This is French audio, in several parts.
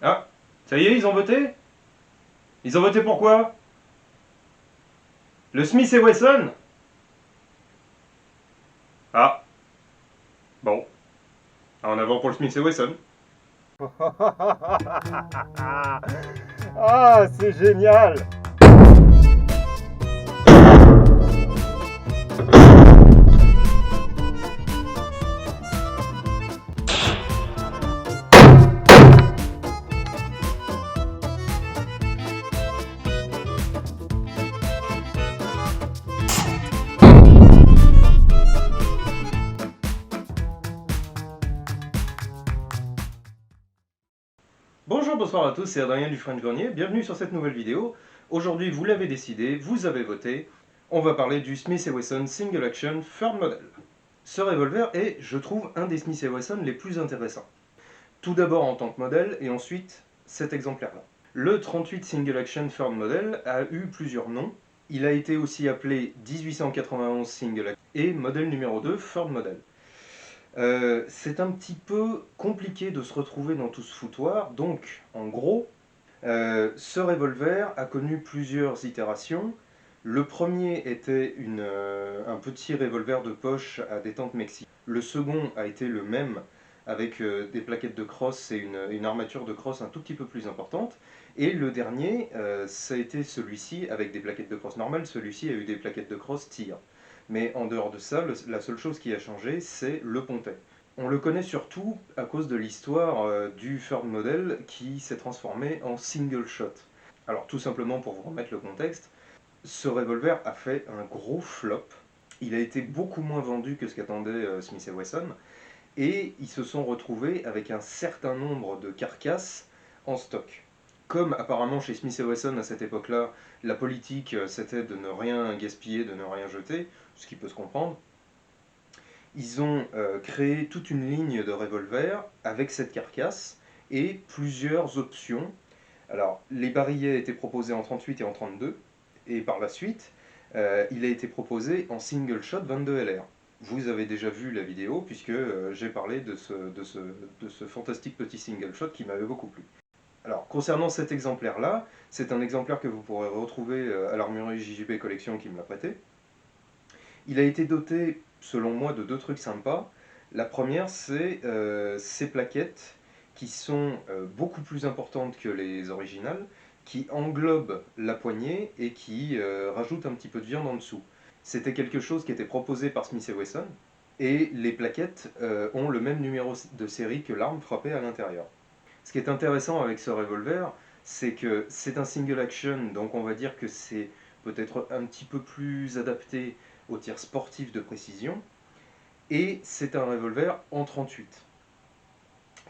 Ah, ça y est, ils ont voté? Ils ont voté pour quoi? Le Smith et Wesson? Ah, bon. En avant pour le Smith et Wesson. Ah, c'est génial! Bonjour, bonsoir à tous, c'est Adrien du French Grenier. Bienvenue sur cette nouvelle vidéo. Aujourd'hui, vous l'avez décidé, vous avez voté. On va parler du Smith et Wesson Single Action Third Model. Ce revolver est, je trouve, un des Smith et Wesson les plus intéressants. Tout d'abord en tant que modèle, et ensuite cet exemplaire-là. Le 38 Single Action Third Model a eu plusieurs noms. Il a été aussi appelé 1891 Single Action et modèle numéro 2 Third Model. C'est un petit peu compliqué de se retrouver dans tout ce foutoir, donc en gros, ce revolver a connu plusieurs itérations. Le premier était un petit revolver de poche à détente mexicaine. Le second a été le même avec des plaquettes de crosse et une armature de crosse un tout petit peu plus importante. Et le dernier, ça a été celui-ci avec des plaquettes de crosse normales. Celui-ci a eu des plaquettes de crosse tir. Mais en dehors de ça, la seule chose qui a changé, c'est le pontet. On le connaît surtout à cause de l'histoire du third model qui s'est transformé en single shot. Alors tout simplement pour vous remettre le contexte, ce revolver a fait un gros flop. Il a été beaucoup moins vendu que ce qu'attendait Smith et Wesson et ils se sont retrouvés avec un certain nombre de carcasses en stock. Comme apparemment chez Smith et Wesson à cette époque-là, la politique c'était de ne rien gaspiller, de ne rien jeter, ce qui peut se comprendre, ils ont créé toute une ligne de revolver avec cette carcasse et plusieurs options. Alors, les barillets étaient proposés en 38 et en 32, et par la suite, il a été proposé en single shot 22 LR. Vous avez déjà vu la vidéo, puisque j'ai parlé de ce fantastique petit single shot qui m'avait beaucoup plu. Alors, concernant cet exemplaire-là, c'est un exemplaire que vous pourrez retrouver à l'armurerie JJB Collection qui me l'a prêté. Il a été doté, selon moi, de deux trucs sympas. La première, c'est ces plaquettes qui sont beaucoup plus importantes que les originales, qui englobent la poignée et qui rajoutent un petit peu de viande en dessous. C'était quelque chose qui était proposé par Smith et Wesson, et les plaquettes ont le même numéro de série que l'arme frappée à l'intérieur. Ce qui est intéressant avec ce revolver, c'est que c'est un single action, donc on va dire que c'est peut-être un petit peu plus adapté au tir sportif de précision, et c'est un revolver en 38,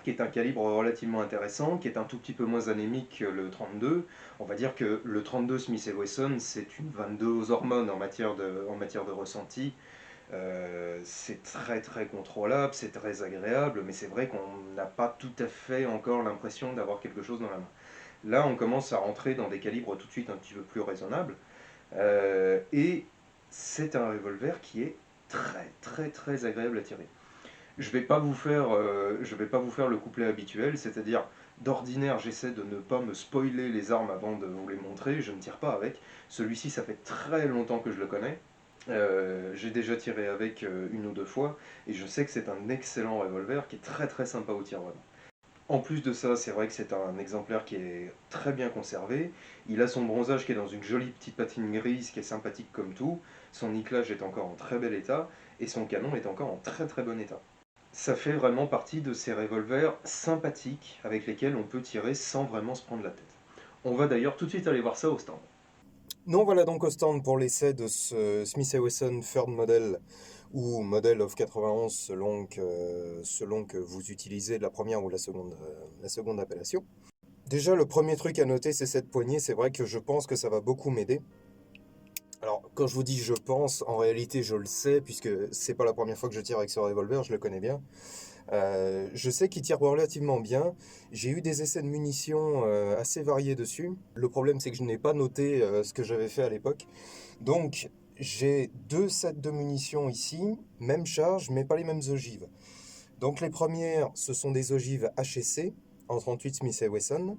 qui est un calibre relativement intéressant, qui est un tout petit peu moins anémique que le 32. On va dire que le 32 Smith Wesson, c'est une 22 aux hormones en matière de ressenti. C'est très très contrôlable, c'est très agréable, mais c'est vrai qu'on n'a pas tout à fait encore l'impression d'avoir quelque chose dans la main. Là, on commence à rentrer dans des calibres tout de suite un petit peu plus raisonnables, et c'est un revolver qui est très très très agréable à tirer. Je vais pas vous faire le couplet habituel, c'est-à-dire d'ordinaire j'essaie de ne pas me spoiler les armes avant de vous les montrer, je ne tire pas avec. Celui-ci, ça fait très longtemps que je le connais. J'ai déjà tiré avec une ou deux fois, et je sais que c'est un excellent revolver qui est très très sympa au tir vraiment. En plus de ça, c'est vrai que c'est un exemplaire qui est très bien conservé. Il a son bronzage qui est dans une jolie petite patine grise qui est sympathique comme tout. Son nickelage est encore en très bel état et son canon est encore en très très bon état. Ça fait vraiment partie de ces revolvers sympathiques avec lesquels on peut tirer sans vraiment se prendre la tête. On va d'ailleurs tout de suite aller voir ça au stand. Nous voilà donc au stand pour l'essai de ce Smith Wesson Third Model, ou Model of 91 selon que vous utilisez la première ou la seconde appellation. Déjà, le premier truc à noter, c'est cette poignée. C'est vrai que je pense que ça va beaucoup m'aider. Alors, quand je vous dis je pense, en réalité je le sais, puisque c'est pas la première fois que je tire avec ce revolver, je le connais bien. Je sais qu'il tire relativement bien. J'ai eu des essais de munitions assez variés dessus. Le problème, c'est que je n'ai pas noté ce que j'avais fait à l'époque. Donc, j'ai deux sets de munitions ici, même charge, mais pas les mêmes ogives. Donc, les premières, ce sont des ogives HSC. en 38 Smith & Wesson.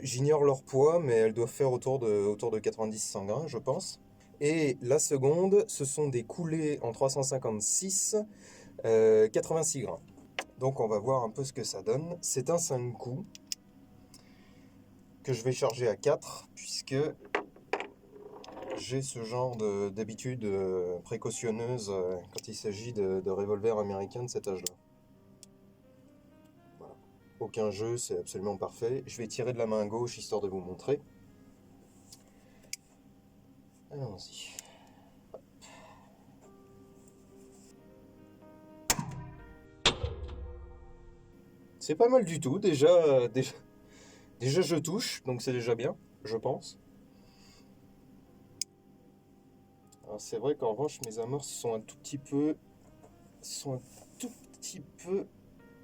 J'ignore leur poids, mais elles doivent faire autour de 90-100 grains, je pense. Et la seconde, ce sont des coulées en 356, 86 grains. Donc on va voir un peu ce que ça donne. C'est un 5 coups que je vais charger à 4, puisque j'ai ce genre d'habitude précautionneuse quand il s'agit de revolvers américains de cet âge-là. Voilà. Aucun jeu, c'est absolument parfait. Je vais tirer de la main gauche histoire de vous montrer. Allons-y. C'est pas mal du tout, déjà je touche, donc c'est déjà bien, je pense. Alors c'est vrai qu'en revanche, mes amorces sont un tout petit peu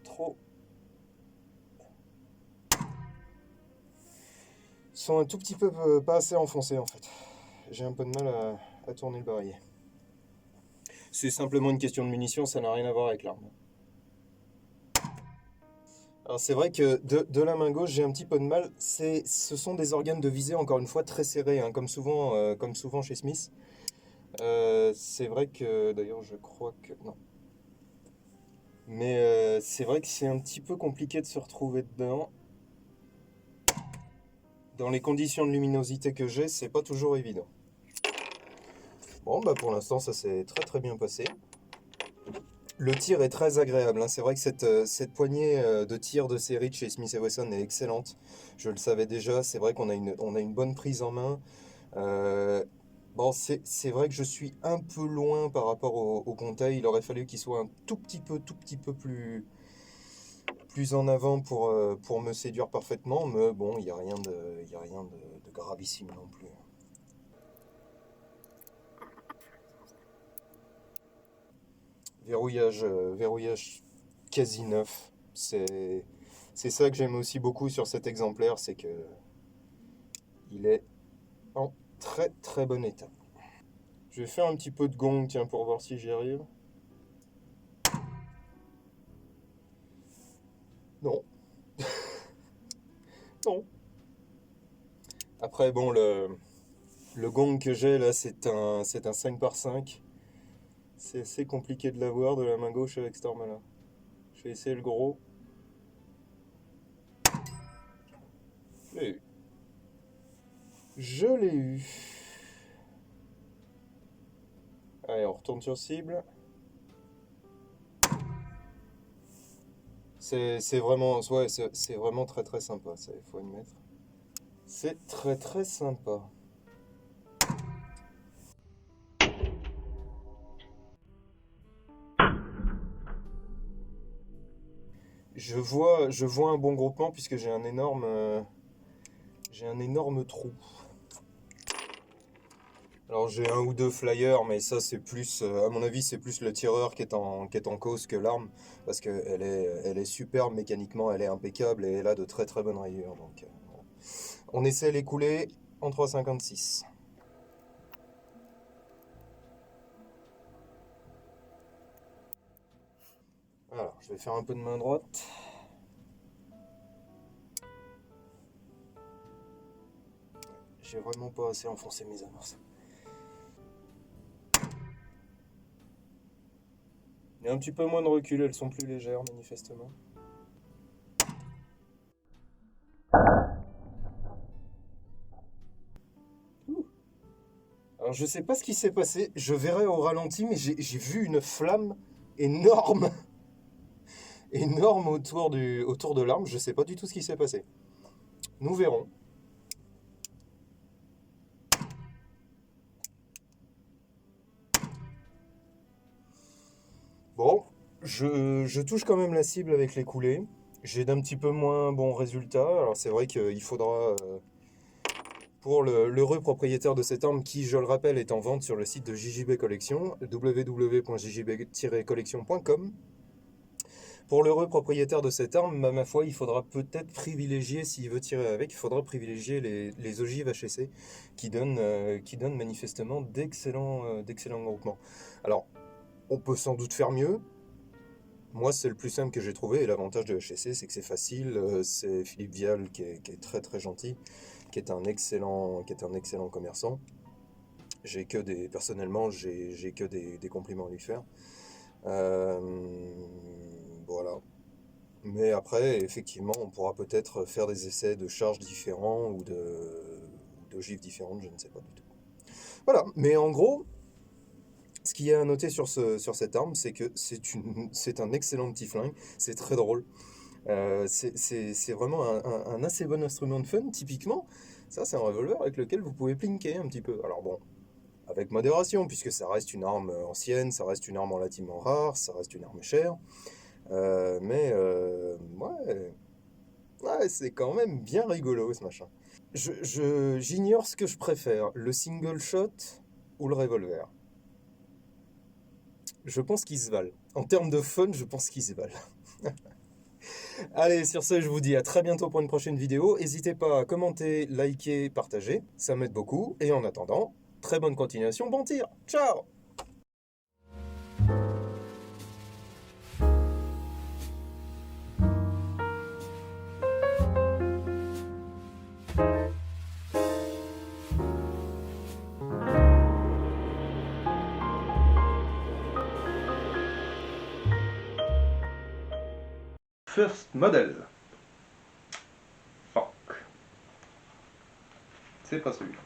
trop... sont un tout petit peu pas assez enfoncées en fait. J'ai un peu de mal à tourner le barillet. C'est simplement une question de munitions, ça n'a rien à voir avec l'arme. Alors c'est vrai que de la main gauche, j'ai un petit peu de mal. Ce sont des organes de visée, encore une fois, très serrés, hein, comme souvent chez Smith. C'est vrai que, d'ailleurs, je crois que... Non. Mais c'est vrai que c'est un petit peu compliqué de se retrouver dedans. Dans les conditions de luminosité que j'ai, c'est pas toujours évident. Bon, bah pour l'instant, ça s'est très très bien passé. Le tir est très agréable, hein. C'est vrai que cette poignée de tir de série de chez Smith & Wesson est excellente. Je le savais déjà, c'est vrai qu'on a une bonne prise en main. Bon, c'est vrai que je suis un peu loin par rapport au Contail. Il aurait fallu qu'il soit un tout petit peu plus en avant pour me séduire parfaitement. Mais bon, il n'y a rien de gravissime non plus. Verrouillage quasi neuf. C'est ça que j'aime aussi beaucoup sur cet exemplaire, c'est que il est en très très bon état. Je vais faire un petit peu de gong, tiens, pour voir si j'y arrive. Non. Non. Après, bon, le gong que j'ai là, c'est un 5x5. C'est assez compliqué de l'avoir de la main gauche avec cette arme-là. Je vais essayer le gros. Je l'ai eu. Je l'ai eu. Allez, on retourne sur cible. C'est vraiment, ouais, c'est vraiment très très sympa, ça, il faut admettre. C'est très très sympa. Je vois un bon groupement puisque j'ai un énorme trou. Alors j'ai un ou deux flyers, mais ça c'est plus, à mon avis, c'est plus le tireur qui est en cause que l'arme, parce qu'elle est superbe mécaniquement, elle est impeccable et elle a de très très bonnes rayures. Donc, voilà. On essaie les coulées en 3,56. Alors, je vais faire un peu de main droite. J'ai vraiment pas assez enfoncé mes amorces. Il y a un petit peu moins de recul, elles sont plus légères manifestement. Alors je sais pas ce qui s'est passé, je verrai au ralenti, mais j'ai vu une flamme énorme, énorme autour de l'arme, je sais pas du tout ce qui s'est passé. Nous verrons. Bon, je touche quand même la cible avec les coulées. J'ai d'un petit peu moins bon résultat. Alors c'est vrai qu'il faudra, pour l'heureux propriétaire de cette arme, qui je le rappelle est en vente sur le site de JJB Collection, www.jjb-collection.com. Pour l'heureux propriétaire de cette arme, ma foi, il faudra peut-être privilégier, s'il veut tirer avec, il faudra privilégier les ogives HSC qui donnent manifestement d'excellents groupements. Alors, on peut sans doute faire mieux, Moi, c'est le plus simple que j'ai trouvé, et l'avantage de HTC, c'est que c'est facile. C'est Philippe Vial qui est très très gentil, qui est un excellent commerçant. Personnellement, j'ai que des compliments à lui faire. Euh, voilà. Mais après, effectivement, on pourra peut-être faire des essais de charges différents ou de gifs différentes, je ne sais pas du tout. Voilà, mais en gros, ce qu'il y a à noter sur cette arme, c'est que c'est un excellent petit flingue, c'est très drôle. C'est vraiment un assez bon instrument de fun, typiquement. Ça, c'est un revolver avec lequel vous pouvez plinker un petit peu. Alors bon, avec modération, puisque ça reste une arme ancienne, ça reste une arme relativement rare, ça reste une arme chère. Ouais, ouais, c'est quand même bien rigolo ce machin. J'ignore ce que je préfère, le single shot ou le revolver. Je pense qu'ils se valent. En termes de fun, je pense qu'ils se valent. Allez, sur ce, je vous dis à très bientôt pour une prochaine vidéo. N'hésitez pas à commenter, liker, partager, ça m'aide beaucoup. Et en attendant, très bonne continuation, bon tir. Ciao! First Model. Fuck. C'est pas celui-là.